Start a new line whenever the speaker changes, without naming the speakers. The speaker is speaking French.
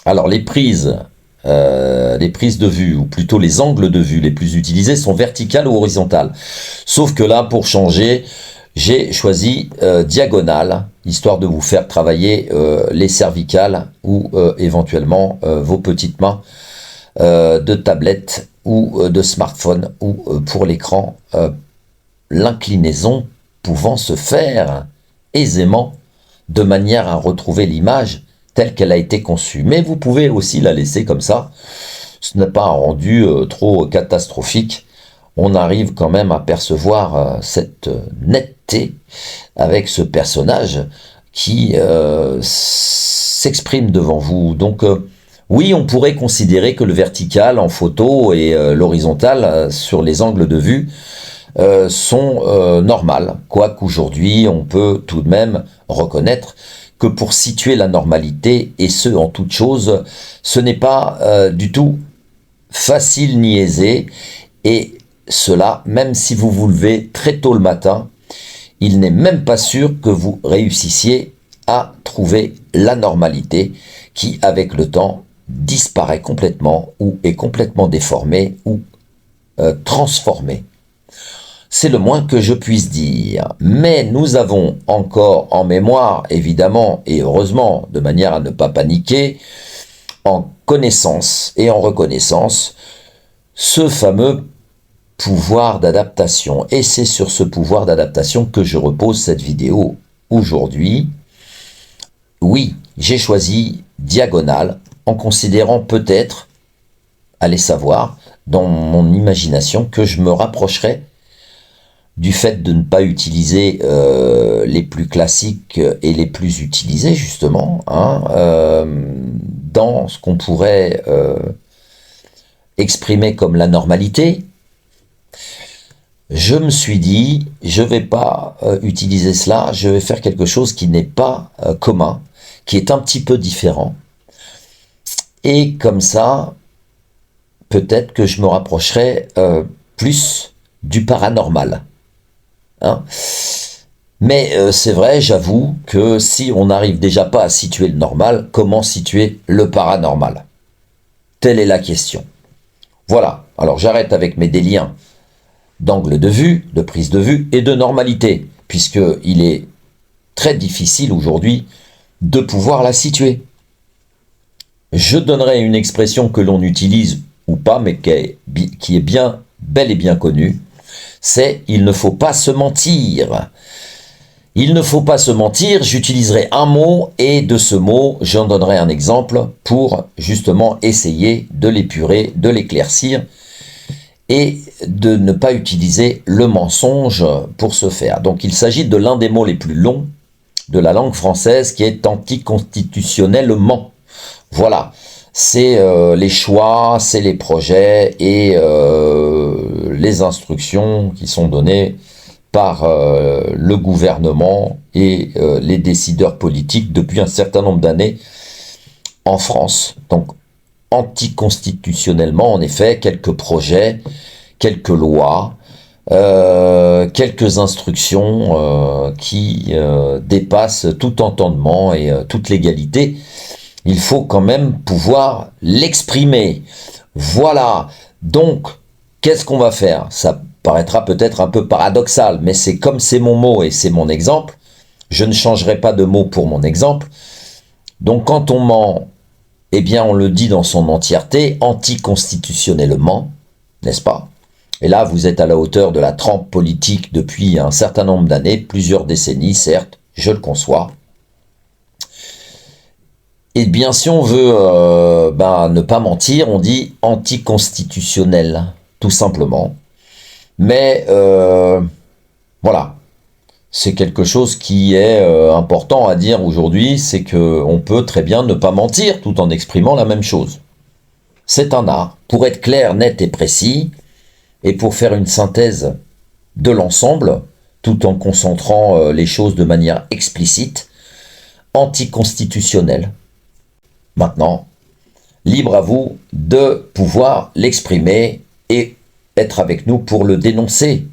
Alors les prises de vue, ou plutôt les angles de vue les plus utilisés sont verticales ou horizontales. Sauf que là, pour changer, j'ai choisi diagonale, histoire de vous faire travailler les cervicales ou éventuellement vos petites mains de tablette ou de smartphone ou pour l'écran, l'inclinaison pouvant se faire aisément de manière à retrouver l'image telle qu'elle a été conçue. Mais vous pouvez aussi la laisser comme ça. Ce n'est pas un rendu trop catastrophique. On arrive quand même à percevoir cette netteté avec ce personnage qui s'exprime devant vous. Donc oui, on pourrait considérer que le vertical en photo et l'horizontal sur les angles de vue sont normales, quoiqu'aujourd'hui on peut tout de même reconnaître que pour situer la normalité, et ce en toute chose, ce n'est pas du tout facile ni aisé, et cela, même si vous vous levez très tôt le matin, il n'est même pas sûr que vous réussissiez à trouver la normalité qui, avec le temps, disparaît complètement ou est complètement déformée ou transformée. C'est le moins que je puisse dire. Mais nous avons encore en mémoire, évidemment, et heureusement, de manière à ne pas paniquer, en connaissance et en reconnaissance, ce fameux pouvoir d'adaptation. Et c'est sur ce pouvoir d'adaptation que je repose cette vidéo aujourd'hui. Oui, j'ai choisi diagonale en considérant peut-être, allez savoir, dans mon imagination, que je me rapprocherai du fait de ne pas utiliser les plus classiques et les plus utilisés justement, dans ce qu'on pourrait exprimer comme la normalité. Je me suis dit, je ne vais pas utiliser cela, je vais faire quelque chose qui n'est pas commun, qui est un petit peu différent. Et comme ça, peut-être que je me rapprocherai plus du paranormal. Hein. Mais c'est vrai, j'avoue que si on n'arrive déjà pas à situer le normal, comment situer le paranormal? Telle est la question. Voilà, alors j'arrête avec mes déliens d'angle de vue, de prise de vue et de normalité, puisqu'il est très difficile aujourd'hui de pouvoir la situer. Je donnerai une expression que l'on utilise ou pas, mais qui est bien, bel et bien connue, c'est « il ne faut pas se mentir ». Il ne faut pas se mentir, j'utiliserai un mot et de ce mot, j'en donnerai un exemple pour justement essayer de l'épurer, de l'éclaircir et de ne pas utiliser le mensonge pour ce faire. Donc il s'agit de l'un des mots les plus longs de la langue française qui est anticonstitutionnellement. Voilà, c'est les choix, c'est les projets et les instructions qui sont données par le gouvernement et les décideurs politiques depuis un certain nombre d'années en France. Donc, anticonstitutionnellement, en effet, quelques projets, quelques lois, quelques instructions qui dépassent tout entendement et toute légalité. Il faut quand même pouvoir l'exprimer. Voilà. Donc, qu'est-ce qu'on va faire? Ça paraîtra peut-être un peu paradoxal, mais c'est comme c'est mon mot et c'est mon exemple. Je ne changerai pas de mot pour mon exemple. Donc, quand on ment, eh bien, on le dit dans son entièreté, anticonstitutionnellement, n'est-ce pas? Et là, vous êtes à la hauteur de la trempe politique depuis un certain nombre d'années, plusieurs décennies, certes, je le conçois. Et bien, si on veut ne pas mentir, on dit anticonstitutionnel, tout simplement. Mais voilà, c'est quelque chose qui est important à dire aujourd'hui, c'est qu'on peut très bien ne pas mentir tout en exprimant la même chose. C'est un art. Pour être clair, net et précis, et pour faire une synthèse de l'ensemble, tout en concentrant les choses de manière explicite, anticonstitutionnel. Maintenant, libre à vous de pouvoir l'exprimer et être avec nous pour le dénoncer.